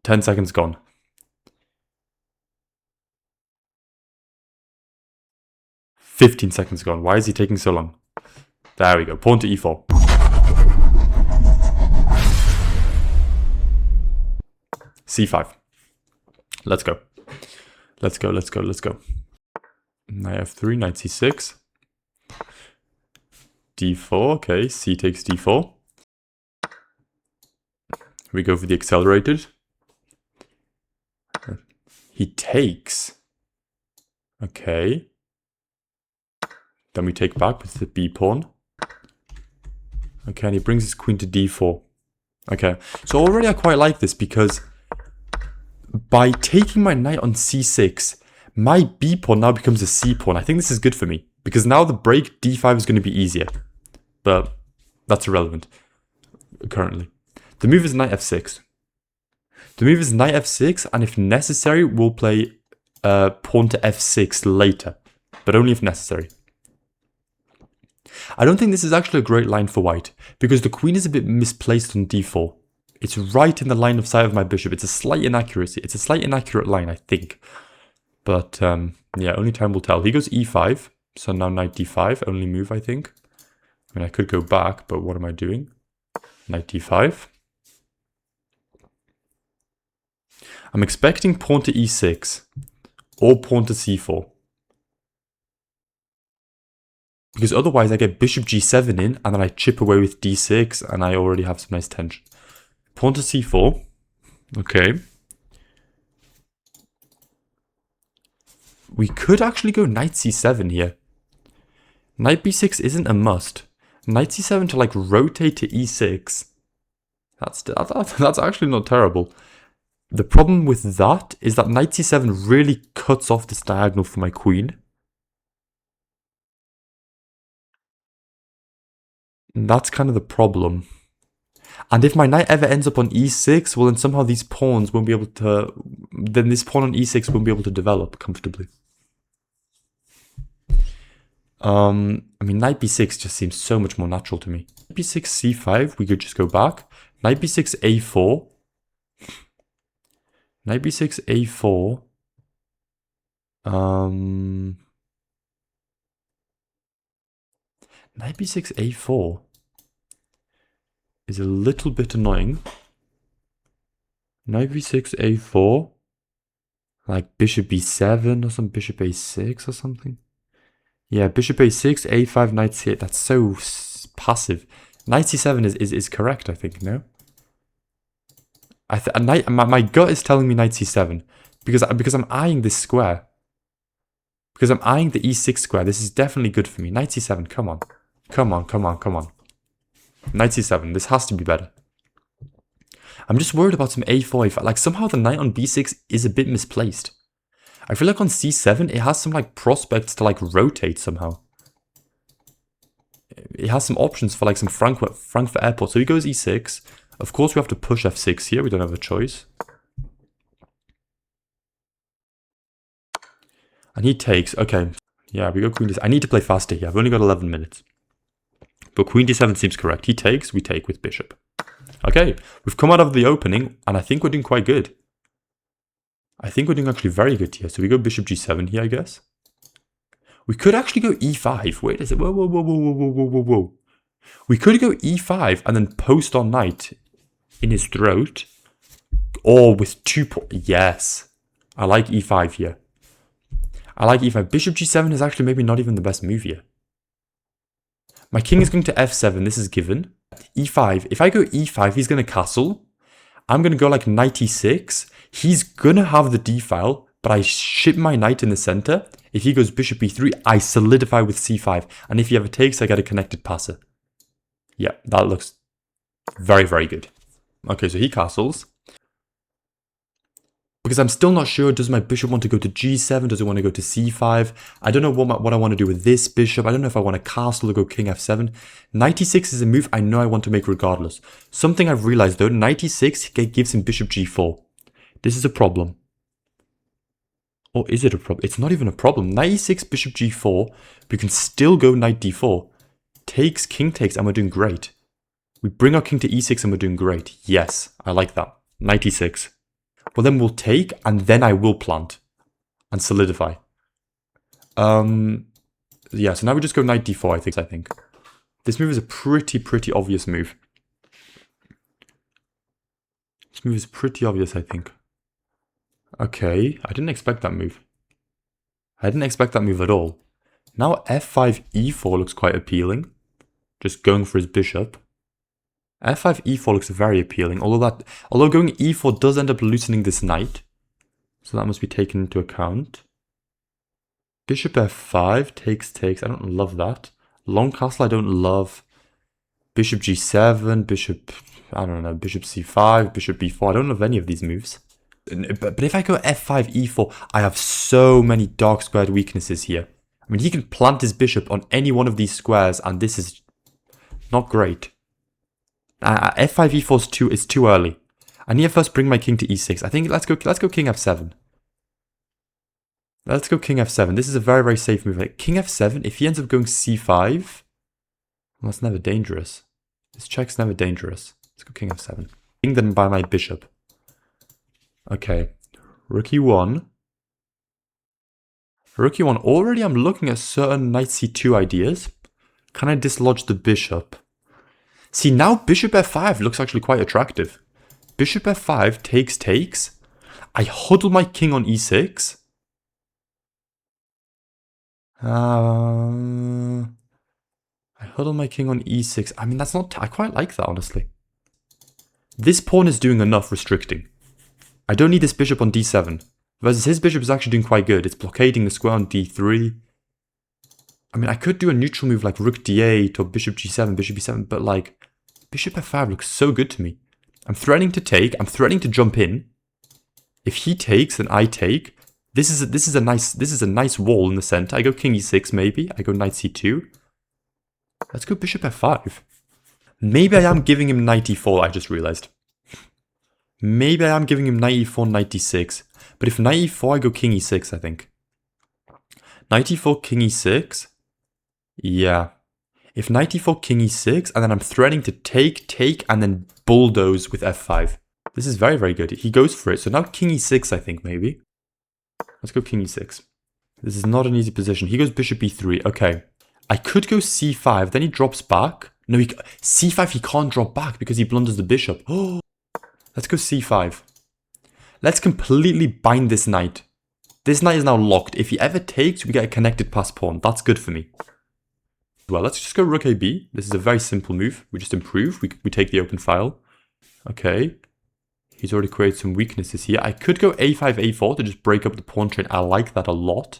10 seconds gone. "15 seconds gone. Why is he taking so long?" There we go. Pawn to e4. c5. Let's go. Let's go, let's go, let's go. Knight f3, knight c6. d4, okay, c takes d4. We go for the accelerated. He takes. Okay. Then we take back with the b pawn. Okay, and he brings his queen to d4. Okay, so already I quite like this because by taking my knight on c6, my b pawn now becomes a c pawn. I think this is good for me because now the break d5 is going to be easier. But that's irrelevant currently. The move is knight f6. The move is knight f6, and if necessary, we'll play pawn to f6 later, but only if necessary. I don't think this is actually a great line for white, because the queen is a bit misplaced on d4. It's right in the line of sight of my bishop. It's a slight inaccuracy. It's a slight inaccurate line, I think. But, yeah, only time will tell. He goes e5, so now knight d5, only move, I think. I mean, I could go back, but what am I doing? Knight d5. I'm expecting pawn to e6, or pawn to c4. Because otherwise I get bishop g7 in, and then I chip away with d6, and I already have some nice tension. Pawn to c4. Okay. We could actually go knight c7 here. Knight b6 isn't a must. Knight c7 to like rotate to e6. That's actually not terrible. The problem with that is that knight c7 really cuts off this diagonal for my queen. And that's kind of the problem. And if my knight ever ends up on e6, well then somehow these pawns won't be able to... Then this pawn on e6 won't be able to develop comfortably. I mean, knight b6 just seems so much more natural to me. b6, c5, we could just go back. Knight b6, a4. Knight b6, a4. Knight b6, a4 is a little bit annoying. Knight b6, a4. Like bishop b7 or some bishop a6 or something. Yeah, bishop a6, a5, knight c8. That's so passive. Knight c7 is correct, I think, no? My gut is telling me knight c7 because I'm eyeing this square. Because I'm eyeing the e6 square. This is definitely good for me. Knight c7, come on. Come on, come on, come on. Knight c7, this has to be better. I'm just worried about some a4. Like somehow the knight on b6 is a bit misplaced. I feel like on c7 it has some like prospects to like rotate somehow. It has some options for like some Frankfurt airport. So he goes e6. Of course we have to push f6 here. We don't have a choice. And he takes. Okay. Yeah, we go queen d7. I need to play faster here. I've only got 11 minutes. But queen d7 seems correct. He takes. We take with bishop. Okay. We've come out of the opening. And I think we're doing quite good. I think we're doing actually very good here. So we go bishop g7 here, I guess. We could actually go e5. Wait a second. Whoa, whoa, whoa, whoa, whoa, whoa, whoa, whoa. We could go e5 and then post on knight in his throat. Or with 2 yes. I like e5 here. I like e5. Bishop g7 is actually maybe not even the best move here. My king is going to f7. This is given. e5. If I go e5, he's going to castle. I'm going to go like knight e6. He's going to have the d-file, but I ship my knight in the center. If he goes bishop e3, I solidify with c5. And if he ever takes, I get a connected passer. Yeah, that looks very, very good. Okay, so he castles. Because I'm still not sure, does my bishop want to go to g7? Does it want to go to c5? I don't know what I want to do with this bishop. I don't know if I want to castle or go king f7. Knight e6 is a move I know I want to make regardless. Something I've realized though, knight e6 gives him bishop g4. This is a problem. Or is it a problem? It's not even a problem. Knight e6, bishop g4. We can still go knight d4. Takes, king takes, and we're doing great. We bring our king to e6 and we're doing great. Yes, I like that. Knight e6. Well, then we'll take, and then I will plant and solidify. Yeah, so now we just go knight d4, I think. This move is a pretty obvious move. This move is pretty obvious, I think. Okay, I didn't expect that move. I didn't expect that move at all. Now f5 e4 looks quite appealing. Just going for his bishop. f5 e4 looks very appealing, although going e4 does end up loosening this knight. So that must be taken into account. Bishop f5, takes. I don't love that. Long castle I don't love. Bishop g7, bishop, I don't know, bishop c5, bishop b4. I don't love any of these moves. But if I go f5, e4, I have so many dark squared weaknesses here. I mean, he can plant his bishop on any one of these squares, and this is not great. f5, e4 is too early. I need to first bring my king to e6. I think let's go king f7. Let's go king f7. This is a very safe move. Like king f7, if he ends up going c5, well, that's never dangerous. This check's never dangerous. Let's go king f7. King then by my bishop. Okay. Rook e1. Rook e1. Already I'm looking at certain knight c2 ideas. Can I dislodge the bishop? See, now bishop f5 looks actually quite attractive. Bishop f5 takes. I huddle my king on e6. I huddle my king on e6. I mean, that's not... I quite like that, honestly. This pawn is doing enough restricting. I don't need this bishop on d7. Versus his bishop is actually doing quite good. It's blockading the square on d3. I mean, I could do a neutral move like rook d8 or bishop g7, bishop b7, but like, bishop f5 looks so good to me. I'm threatening to take. I'm threatening to jump in. If he takes, then I take. This is a nice wall in the center. I go king e6 maybe. I go knight c2. Let's go bishop f5. Maybe I am giving him knight e4, I just realized. Maybe I am giving him knight e4, knight d6. But if knight e4, I go king e6, I think. Knight e4, king e6. Yeah. If knight e4, king e6, and then I'm threatening to take, and then bulldoze with f5. This is very good. He goes for it. So now king e6, I think, maybe. Let's go king e6. This is not an easy position. He goes bishop e3. Okay. I could go c5. Then he drops back. No, c5 he can't drop back because he blunders the bishop. Oh, let's go c5. Let's completely bind this knight. This knight is now locked. If he ever takes, we get a connected pass pawn. That's good for me. Well, let's just go rook ab. This is a very simple move. We just improve. We take the open file. Okay. He's already created some weaknesses here. I could go a5, a4 to just break up the pawn trade. I like that a lot.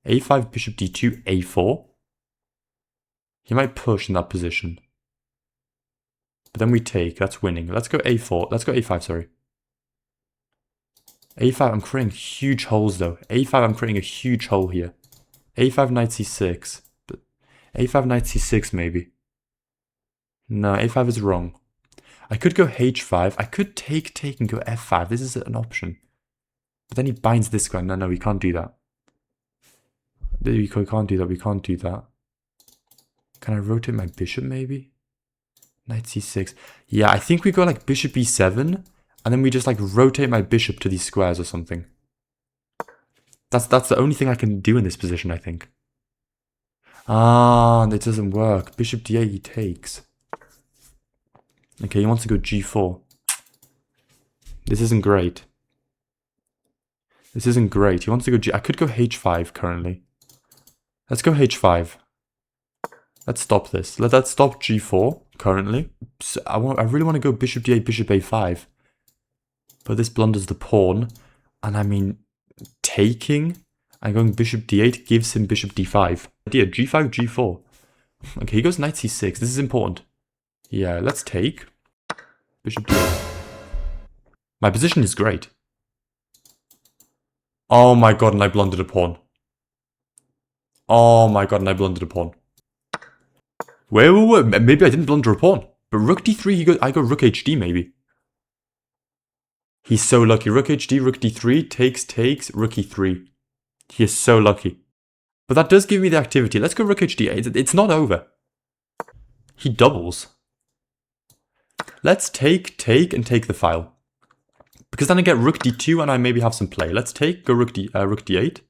a5, bishop d2, a4. He might push in that position. But then we take. That's winning. Let's go a4. Let's go a5, sorry. a5, I'm creating huge holes though. a5, I'm creating a huge hole here. a5, knight c6. But a5, knight c6 maybe. No, a5 is wrong. I could go h5. I could take and go f5. This is an option. But then he binds this guy. No, we can't do that. We can't do that. We can't do that. Can I rotate my bishop maybe? Knight c6. Yeah, I think we go like bishop e7. And then we just like rotate my bishop to these squares or something. That's the only thing I can do in this position, I think. Ah, it doesn't work. Bishop d8 he takes. Okay, he wants to go g4. This isn't great. This isn't great. He wants to go I could go h5 currently. Let's go h5. Let's stop this. Let's stop g4 currently. So I really want to go bishop d8, bishop a5. But this blunders the pawn. And I mean, taking and going bishop d8 gives him bishop d5. Idea, g5, g4. Okay, he goes knight c6. This is important. Yeah, let's take. Bishop d8. My position is great. Oh my god, and I blundered a pawn. Oh my god, and I blundered a pawn. Wait. Maybe I didn't blunder a pawn. But rook d3, I go rook hd maybe. He's so lucky. Rook hd, rook d3, takes, rook e3. He is so lucky. But that does give me the activity. Let's go rook hd. It's not over. He doubles. Let's take, and take the file. Because then I get rook d2 and I maybe have some play. Let's go rook d8.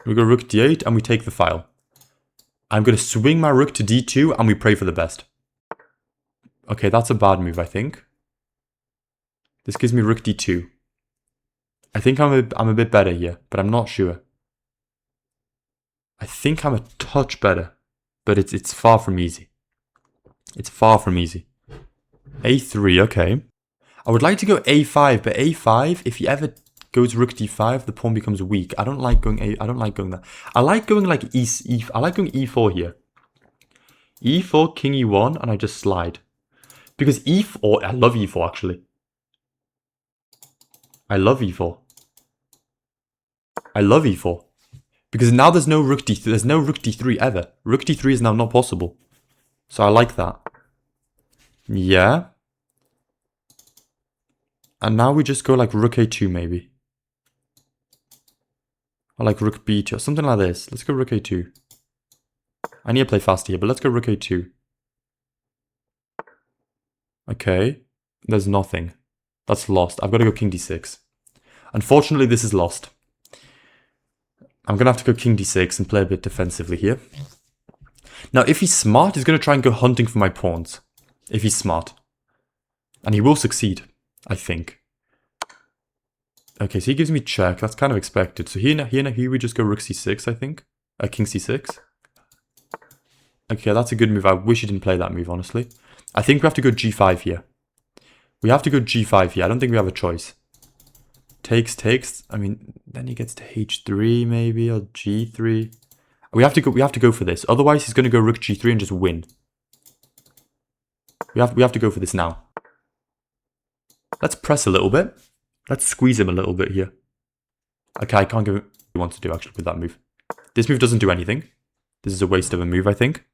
We go rook d8 and we take the file. I'm going to swing my rook to d2 and we pray for the best. Okay, that's a bad move, I think. This gives me rook d2. I think I'm a bit better here, but I'm not sure. I think I'm a touch better, but it's far from easy. It's far from easy. a3, okay. I would like to go a5, but a5, if he ever goes rook d5, the pawn becomes weak. I don't like going that. I like going like I like going e4 here. e4, king e1, and I just slide. Because e4, I love e4 actually. I love e4. I love e4. Because now there's no rook d3, there's no rook d3 ever. Rook d3 is now not possible. So I like that. Yeah. And now we just go like rook a2 maybe. Or like rook b2 or something like this. Let's go rook a2. I need to play faster here, but let's go rook a2. Okay. There's nothing. That's lost. I've got to go king d6. Unfortunately, this is lost. I'm going to have to go king d6 and play a bit defensively here. Now, if he's smart, he's going to try and go hunting for my pawns. If he's smart. And he will succeed, I think. Okay, so he gives me check. That's kind of expected. So here we just go rook c6, I think. King c6. Okay, that's a good move. I wish he didn't play that move, honestly. I think we have to go g5 here. We have to go g5 here. I don't think we have a choice. Takes. I mean, then he gets to h3 maybe, or g3. We have to go for this. Otherwise, he's going to go rook g3 and just win. We have to go for this now. Let's press a little bit. Let's squeeze him a little bit here. Okay, I can't give him what he wants to do actually with that move. This move doesn't do anything. This is a waste of a move, I think.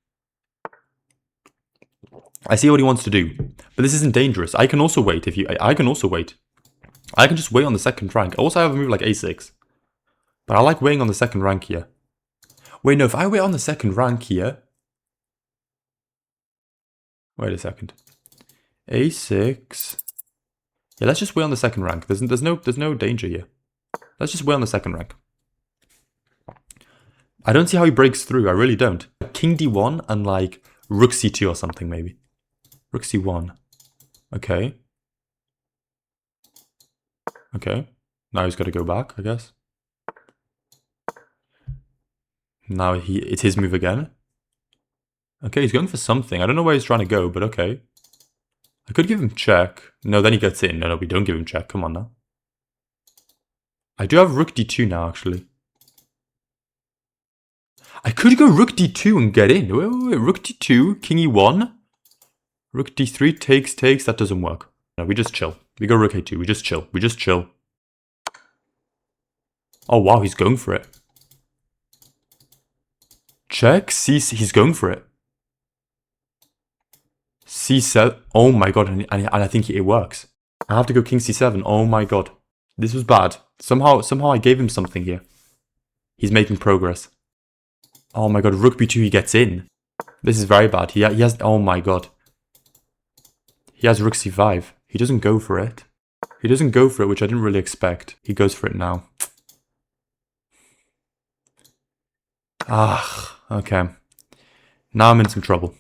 I see what he wants to do, but this isn't dangerous. I can also wait. I can also wait. I can just wait on the second rank. Also, I have a move like a6, but I like waiting on the second rank here. Wait, no. If I wait on the second rank here, wait a second. a6. Yeah, let's just wait on the second rank. There's no danger here. Let's just wait on the second rank. I don't see how he breaks through. I really don't. King d1 and like rook c2 or something maybe. Rook c1. Okay. Okay. Now he's got to go back, I guess. Now it's his move again. Okay, he's going for something. I don't know where he's trying to go, but okay. I could give him check. No, then he gets in. No, we don't give him check. Come on now. I do have rook d2 now, actually. I could go rook d2 and get in. Wait. Rook d2, king e1. Rook d3, takes. That doesn't work. No, we just chill. We go rook a2. We just chill. Oh, wow, he's going for it. Check. He's going for it. c7. Oh my god, and I think it works. I have to go king c7. Oh my god. This was bad. Somehow I gave him something here. He's making progress. Oh my god, rook b2, he gets in. This is very bad. He has, oh my god. He has rook c5. He doesn't go for it. He doesn't go for it, which I didn't really expect. He goes for it now. Ah, okay. Now I'm in some trouble.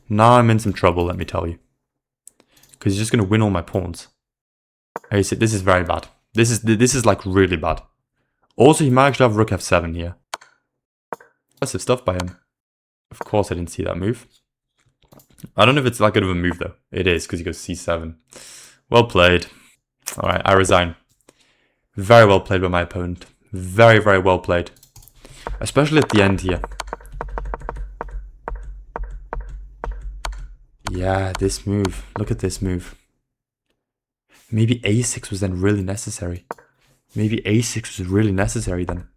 Let me tell you. Because he's just going to win all my pawns. This is very bad. This is like really bad. Also, he might actually have rook f7 here. Impressive stuff by him. Of course I didn't see that move. I don't know if it's that good of a move though. It is, because he goes c7. Well played. Alright, I resign. Very well played by my opponent. Very, very well played. Especially at the end here. Yeah, this move. Look at this move. Maybe a6 was then really necessary. Maybe a6 was really necessary then.